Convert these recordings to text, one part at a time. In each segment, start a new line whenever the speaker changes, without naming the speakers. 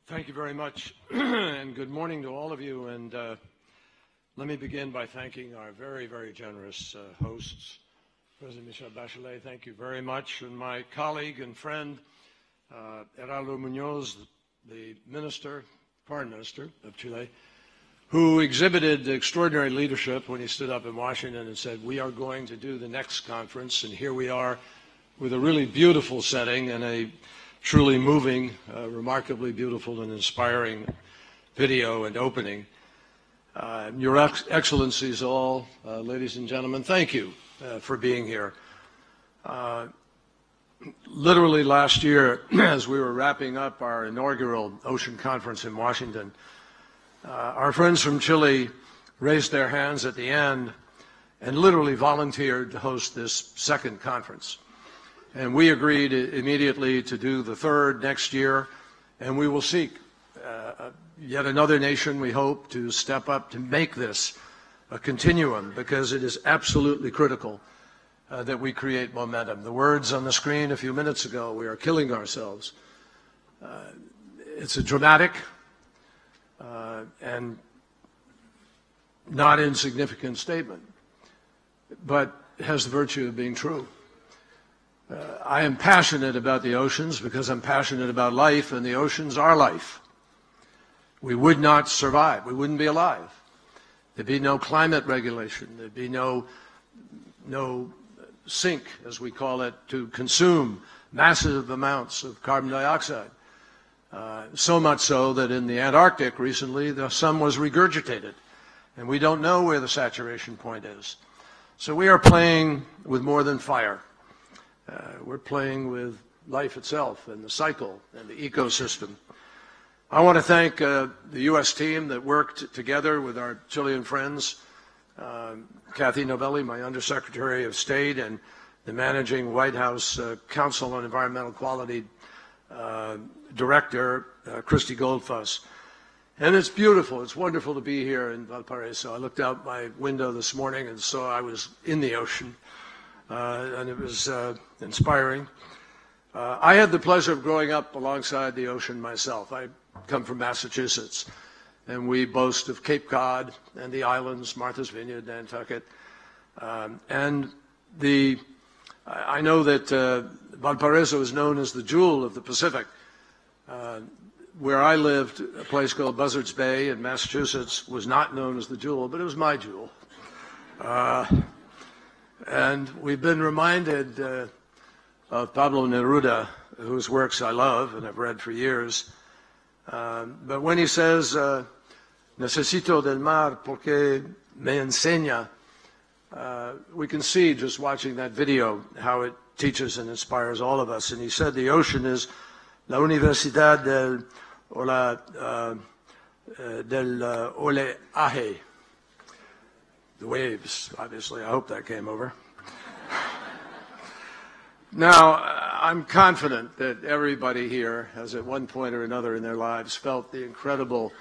Thank you very much, and good morning to all of you. And let me begin by thanking our very, very generous hosts. President Michelle Bachelet, thank you very much. And my colleague and friend, Gerardo Munoz, the Foreign Minister of Chile, who exhibited extraordinary leadership when he stood up in Washington and said, we are going to do the next conference. And here we are with a really beautiful setting and a truly moving, remarkably beautiful and inspiring video and opening. Your Excellencies all, ladies and gentlemen, thank you for being here. Literally last year, as we were wrapping up our inaugural Ocean Conference in Washington, our friends from Chile raised their hands at the end and literally volunteered to host this second conference. And we agreed immediately to do the third next year, and we will seek yet another nation, we hope, to step up to make this a continuum, because it is absolutely critical that we create momentum. The words on the screen a few minutes ago, we are killing ourselves. It's a dramatic and not insignificant statement, but has the virtue of being true. I am passionate about the oceans because I'm passionate about life, and the oceans are life. We would not survive. We wouldn't be alive. There'd be no climate regulation. There'd be no sink, as we call it, to consume massive amounts of carbon dioxide. So much so that in the Antarctic recently, some was regurgitated, and we don't know where the saturation point is. So we are playing with more than fire. We're playing with life itself and the cycle and the ecosystem. I want to thank the U.S. team that worked together with our Chilean friends, Kathy Novelli, my Undersecretary of State, and the managing White House Council on Environmental Quality Director, Christy Goldfuss. And it's beautiful. It's wonderful to be here in Valparaiso. I looked out my window this morning and saw I was in the ocean. And it was inspiring. I had the pleasure of growing up alongside the ocean myself. I come from Massachusetts, and we boast of Cape Cod and the islands, Martha's Vineyard, Nantucket. And I know that Valparaiso is known as the jewel of the Pacific. Where I lived, a place called Buzzards Bay in Massachusetts was not known as the jewel, but it was my jewel. And we've been reminded of Pablo Neruda, whose works I love and have read for years. But when he says, necesito del mar porque me enseña, we can see just watching that video how it teaches and inspires all of us. And he said the ocean is la universidad del oleaje. The waves, obviously. I hope that came over. Now, I'm confident that everybody here has at one point or another in their lives felt the incredible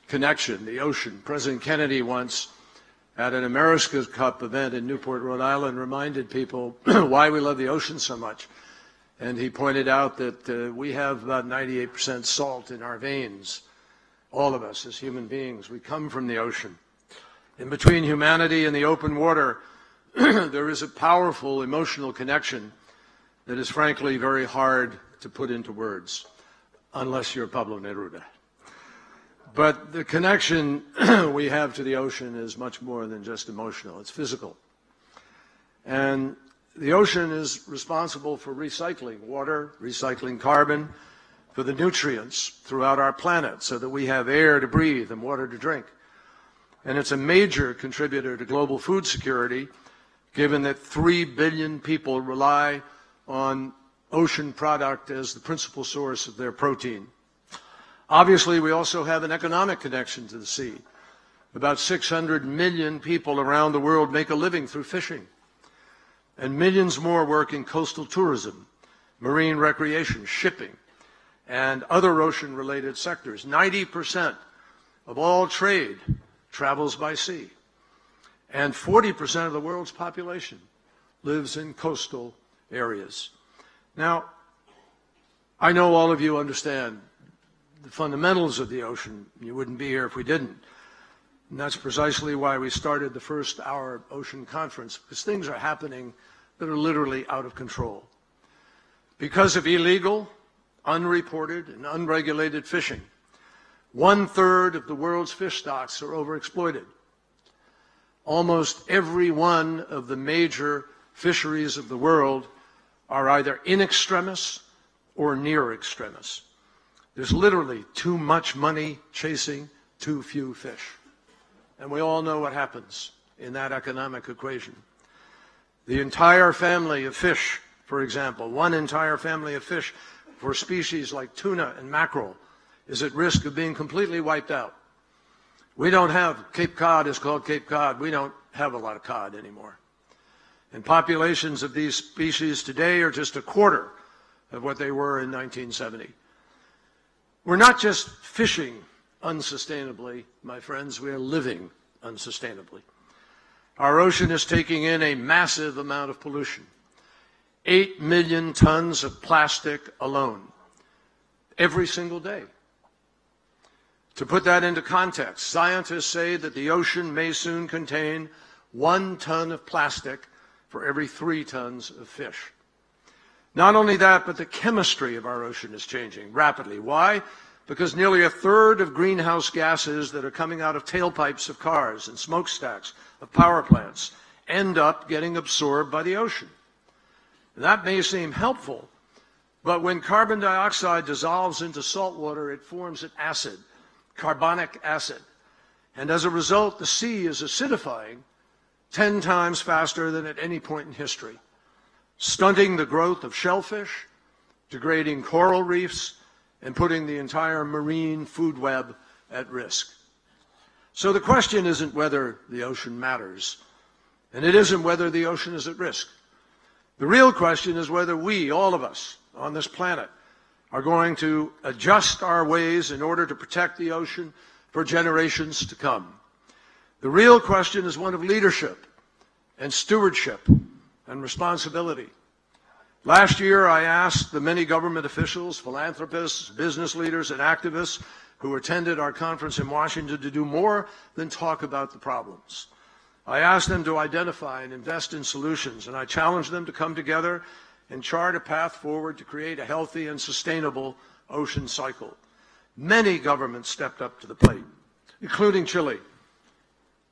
connection, the ocean. President Kennedy once, at an America's Cup event in Newport, Rhode Island, reminded people why we love the ocean so much. And he pointed out that we have about 98% salt in our veins. All of us as human beings, we come from the ocean. In between humanity and the open water, there is a powerful emotional connection that is frankly very hard to put into words, unless you're Pablo Neruda. But the connection we have to the ocean is much more than just emotional, it's physical. And the ocean is responsible for recycling water, recycling carbon, for the nutrients throughout our planet so that we have air to breathe and water to drink. And it's a major contributor to global food security, given that 3 billion people rely on ocean product as the principal source of their protein. Obviously, we also have an economic connection to the sea. About 600 million people around the world make a living through fishing. And millions more work in coastal tourism, marine recreation, shipping, and other ocean-related sectors. 90% of all trade travels by sea. And 40% of the world's population lives in coastal areas. Now, I know all of you understand the fundamentals of the ocean. You wouldn't be here if we didn't. And that's precisely why we started the first Our Ocean Conference, because things are happening that are literally out of control. Because of illegal, unreported, and unregulated fishing, 1/3 of the world's fish stocks are overexploited. Almost every one of the major fisheries of the world are either in extremis or near extremis. There's literally too much money chasing too few fish. And we all know what happens in that economic equation. The entire family of fish, for example, one entire family of fish for species like tuna and mackerel is at risk of being completely wiped out. We don't have, Cape Cod is called Cape Cod, we don't have a lot of cod anymore. And populations of these species today are just a quarter of what they were in 1970. We're not just fishing unsustainably, my friends, we are living unsustainably. Our ocean is taking in a massive amount of pollution. 8 million tons of plastic alone, every single day. To put that into context, scientists say that the ocean may soon contain 1 ton of plastic for every 3 tons of fish. Not only that, but the chemistry of our ocean is changing rapidly. Why? Because nearly 1/3 of greenhouse gases that are coming out of tailpipes of cars and smokestacks of power plants end up getting absorbed by the ocean. And that may seem helpful, but when carbon dioxide dissolves into salt water, it forms an acid, carbonic acid. And as a result, the sea is acidifying 10 times faster than at any point in history, stunting the growth of shellfish, degrading coral reefs, and putting the entire marine food web at risk. So the question isn't whether the ocean matters, and it isn't whether the ocean is at risk. The real question is whether we, all of us on this planet, are going to adjust our ways in order to protect the ocean for generations to come. The real question is one of leadership and stewardship and responsibility. Last year, I asked the many government officials, philanthropists, business leaders, and activists who attended our conference in Washington to do more than talk about the problems. I asked them to identify and invest in solutions, and I challenged them to come together and chart a path forward to create a healthy and sustainable ocean cycle. Many governments stepped up to the plate, including Chile,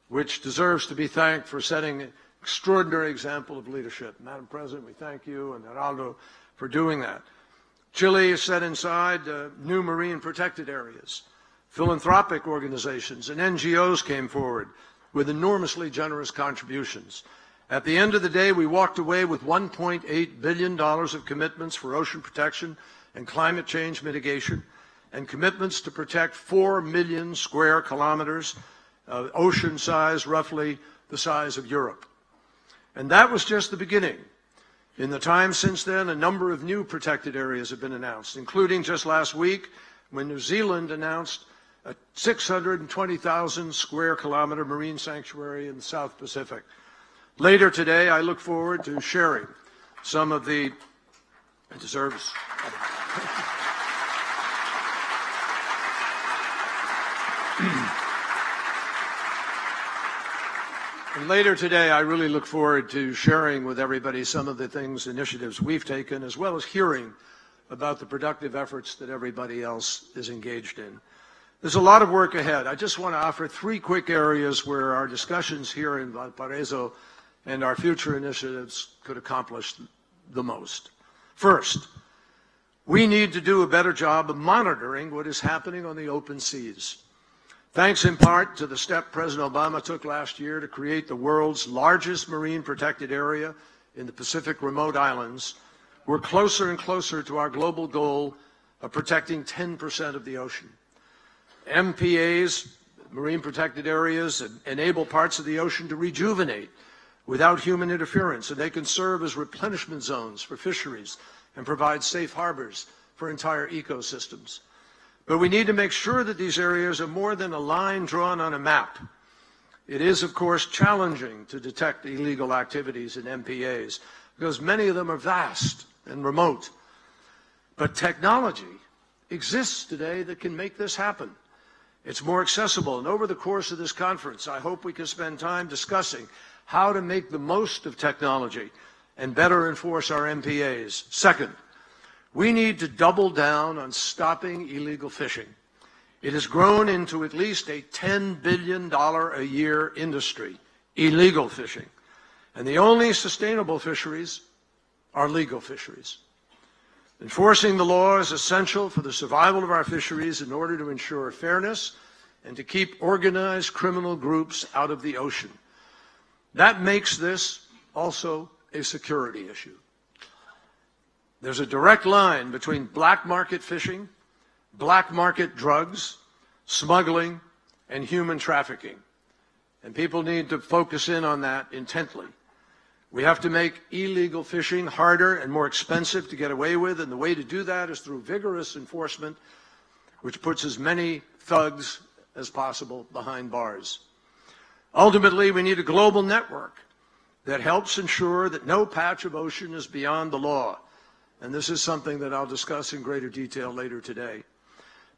which deserves to be thanked for setting an extraordinary example of leadership. Madam President, we thank you and Geraldo for doing that. Chile has set inside new marine protected areas. Philanthropic organizations and NGOs came forward with enormously generous contributions. At the end of the day, we walked away with $1.8 billion of commitments for ocean protection and climate change mitigation, and commitments to protect 4 million square kilometers of ocean size, roughly the size of Europe. And that was just the beginning. In the time since then, a number of new protected areas have been announced, including just last week when New Zealand announced a 620,000 square kilometer marine sanctuary in the South Pacific. Later today, I look forward to sharing some of the deserves. And later today, I really look forward to sharing with everybody some of the things, initiatives we've taken, as well as hearing about the productive efforts that everybody else is engaged in. There's a lot of work ahead. I just want to offer 3 quick areas where our discussions here in Valparaiso and our future initiatives could accomplish the most. First, we need to do a better job of monitoring what is happening on the open seas. Thanks in part to the step President Obama took last year to create the world's largest marine protected area in the Pacific remote islands, we're closer and closer to our global goal of protecting 10% of the ocean. MPAs, marine protected areas, enable parts of the ocean to rejuvenate without human interference, and they can serve as replenishment zones for fisheries and provide safe harbors for entire ecosystems. But we need to make sure that these areas are more than a line drawn on a map. It is, of course, challenging to detect illegal activities in MPAs because many of them are vast and remote. But technology exists today that can make this happen. It's more accessible, and over the course of this conference, I hope we can spend time discussing how to make the most of technology and better enforce our MPAs. Second, we need to double down on stopping illegal fishing. It has grown into at least a $10 billion a year industry, illegal fishing. And the only sustainable fisheries are legal fisheries. Enforcing the law is essential for the survival of our fisheries in order to ensure fairness and to keep organized criminal groups out of the ocean. That makes this also a security issue. There's a direct line between black market fishing, black market drugs, smuggling, and human trafficking. And people need to focus in on that intently. We have to make illegal fishing harder and more expensive to get away with, and the way to do that is through vigorous enforcement, which puts as many thugs as possible behind bars. Ultimately, we need a global network that helps ensure that no patch of ocean is beyond the law. And this is something that I'll discuss in greater detail later today.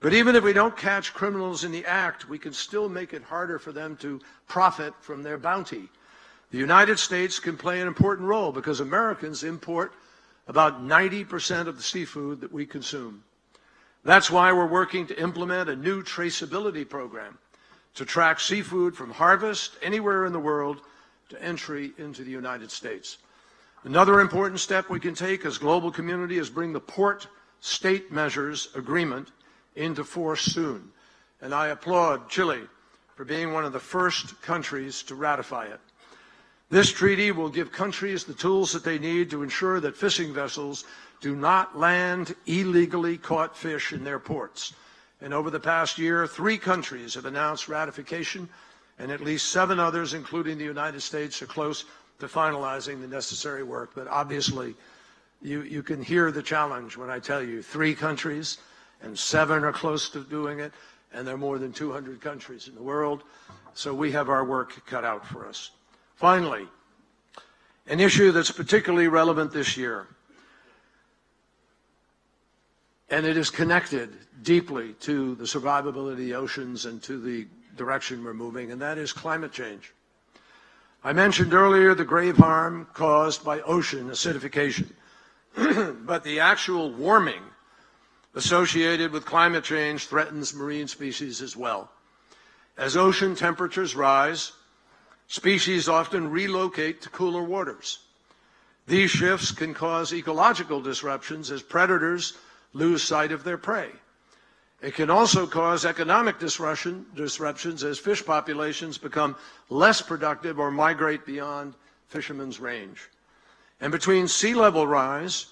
But even if we don't catch criminals in the act, we can still make it harder for them to profit from their bounty. The United States can play an important role because Americans import about 90% of the seafood that we consume. That's why we're working to implement a new traceability program to track seafood from harvest anywhere in the world to entry into the United States. Another important step we can take as global community is bring the Port State Measures Agreement into force soon. And I applaud Chile for being one of the first countries to ratify it. This treaty will give countries the tools that they need to ensure that fishing vessels do not land illegally caught fish in their ports. And over the past year, 3 countries have announced ratification, and at least 7 others, including the United States, are close to finalizing the necessary work. But obviously, you can hear the challenge when I tell you 3 countries and 7 are close to doing it, and there are more than 200 countries in the world. So we have our work cut out for us. Finally, an issue that's particularly relevant this year, and it is connected deeply to the survivability of the oceans and to the direction we're moving, and that is climate change. I mentioned earlier the grave harm caused by ocean acidification, but the actual warming associated with climate change threatens marine species as well. As ocean temperatures rise, species often relocate to cooler waters. These shifts can cause ecological disruptions as predators lose sight of their prey. It can also cause economic disruptions as fish populations become less productive or migrate beyond fishermen's range. And between sea level rise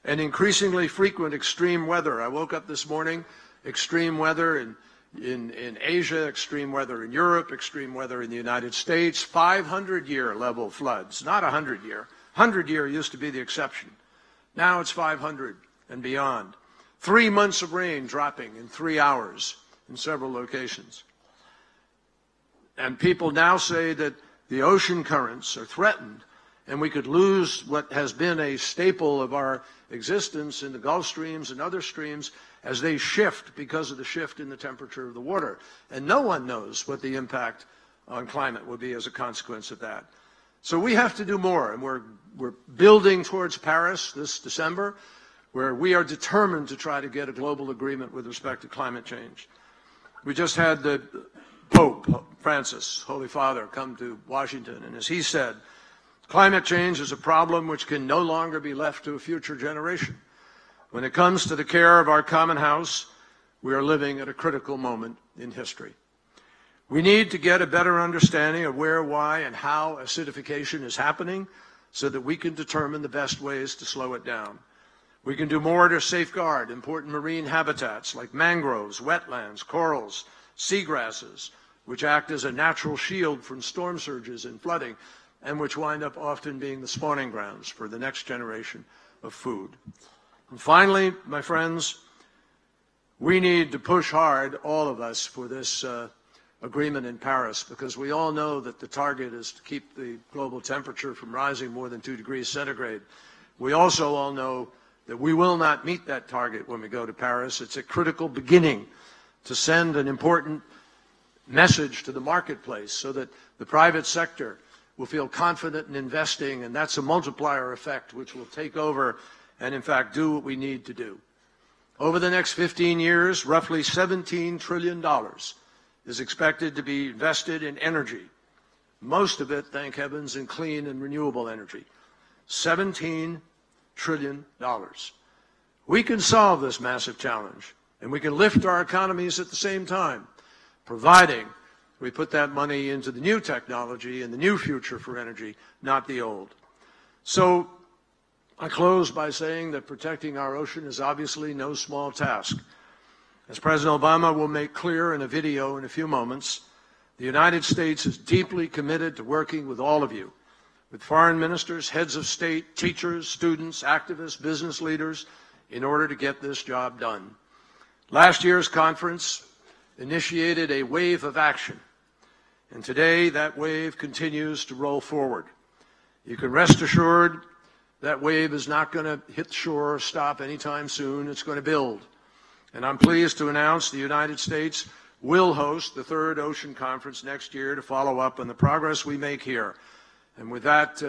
and increasingly frequent extreme weather, I woke up this morning, extreme weather in Asia, extreme weather in Europe, extreme weather in the United States, 500-year level floods, not 100-year. 100-year used to be the exception. Now it's 500 and beyond. 3 months of rain dropping in 3 hours in several locations. And people now say that the ocean currents are threatened, and we could lose what has been a staple of our existence in the Gulf streams and other streams as they shift because of the shift in the temperature of the water. And no one knows what the impact on climate will be as a consequence of that. So we have to do more, and we're building towards Paris this December, where we are determined to try to get a global agreement with respect to climate change. We just had the Pope Francis, Holy Father, come to Washington, and as he said, climate change is a problem which can no longer be left to a future generation. When it comes to the care of our common house, we are living at a critical moment in history. We need to get a better understanding of where, why, and how acidification is happening so that we can determine the best ways to slow it down. We can do more to safeguard important marine habitats like mangroves, wetlands, corals, seagrasses, which act as a natural shield from storm surges and flooding, and which wind up often being the spawning grounds for the next generation of food. And finally, my friends, we need to push hard, all of us, for this agreement in Paris, because we all know that the target is to keep the global temperature from rising more than 2 degrees centigrade. We also all know that we will not meet that target when we go to Paris. It's a critical beginning to send an important message to the marketplace so that the private sector will feel confident in investing, and that's a multiplier effect which will take over and, in fact, do what we need to do. Over the next 15 years, roughly $17 trillion is expected to be invested in energy. Most of it, thank heavens, in clean and renewable energy. $17 trillion. We can solve this massive challenge, and we can lift our economies at the same time, providing we put that money into the new technology and the new future for energy, not the old. So I close by saying that protecting our ocean is obviously no small task. As President Obama will make clear in a video in a few moments, the United States is deeply committed to working with all of you, with foreign ministers, heads of state, teachers, students, activists, business leaders, in order to get this job done. Last year's conference initiated a wave of action, and today that wave continues to roll forward. You can rest assured that wave is not going to hit shore or stop anytime soon. It's going to build. And I'm pleased to announce the United States will host the third Ocean Conference next year to follow up on the progress we make here. And with that,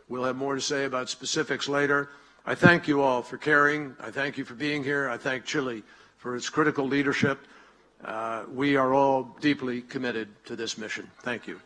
we'll have more to say about specifics later. I thank you all for caring. I thank you for being here. I thank Chile for its critical leadership. We are all deeply committed to this mission. Thank you.